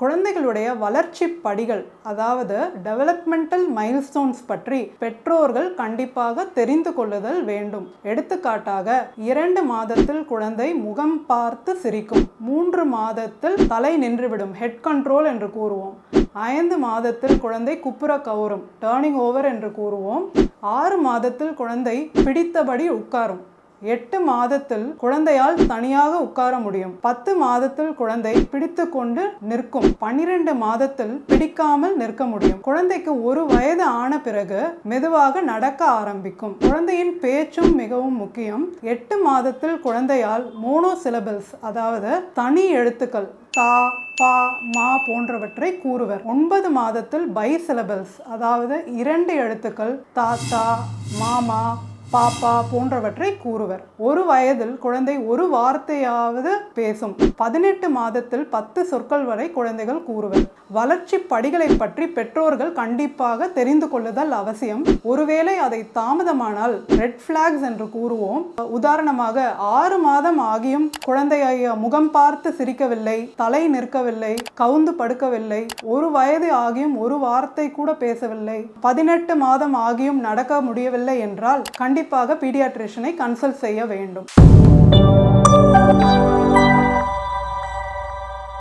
குழந்தைகளுடைய வளர்ச்சி படிகள், அதாவது டெவலப்மெண்டல் மைல்ஸ்டோன்ஸ் பற்றி பெற்றோர்கள் கண்டிப்பாக தெரிந்து கொள்ளுதல் வேண்டும். எடுத்துக்காட்டாக 2 மாதத்தில் குழந்தை முகம் பார்த்து சிரிக்கும், 3 மாதத்தில் தலை நின்றுவிடும், ஹெட் கண்ட்ரோல் என்று கூறுவோம். 5 மாதத்தில் குழந்தை குப்புற கவுரும், டேர்னிங் ஓவர் என்று கூறுவோம். 6 மாதத்தில் குழந்தை பிடித்தபடி உட்காரும். 8 மாதத்தில் குழந்தையால் தனியாக உட்கார முடியும். 10 மாதத்தில் குழந்தை பிடித்து கொண்டு நிற்கும். 12 மாதத்தில் பிடிக்காமல் நிற்க முடியும். குழந்தைக்கு 1 வயது ஆன பிறகு மெதுவாக நடக்க ஆரம்பிக்கும். குழந்தையின் பேச்சும் மிகவும் முக்கியம். 8 மாதத்தில் குழந்தையால் மோனோசிலபிள்ஸ், அதாவது தனி எழுத்துக்கள் தா, பா, மா போன்றவற்றை கூறுவர். 9 மாதத்தில் பைசிலபிள்ஸ், அதாவது 2 எழுத்துக்கள் தாத்தா, மாமா, பாப்பா போன்றவற்றை கூறுவர். 1 வயதில் குழந்தை 1 வார்த்தையாவது பேசும். 18 மாதத்தில் 10 சொற்கள் வரை குழந்தைகள் கூறுவர். வளர்ச்சி படிகளை பற்றி பெற்றோர்கள் கண்டிப்பாக தெரிந்து கொள்ளுதல் அவசியம். ஒருவேளை அதை தாமதமானால் ரெட் ஃபிளாக்ஸ் என்று கூறுவோம். உதாரணமாக 6 மாதம் ஆகியும் குழந்தையை முகம் பார்த்து சிரிக்கவில்லை, தலை நிற்கவில்லை, கவுந்து படுக்கவில்லை, 1 வயது ஆகியும் 1 வார்த்தை கூட பேசவில்லை, 18 மாதம் ஆகியும் நடக்க முடியவில்லை என்றால் கண்டிப்பாக பீடியாட்ரிஷியனை கன்சல்ட் செய்ய வேண்டும்.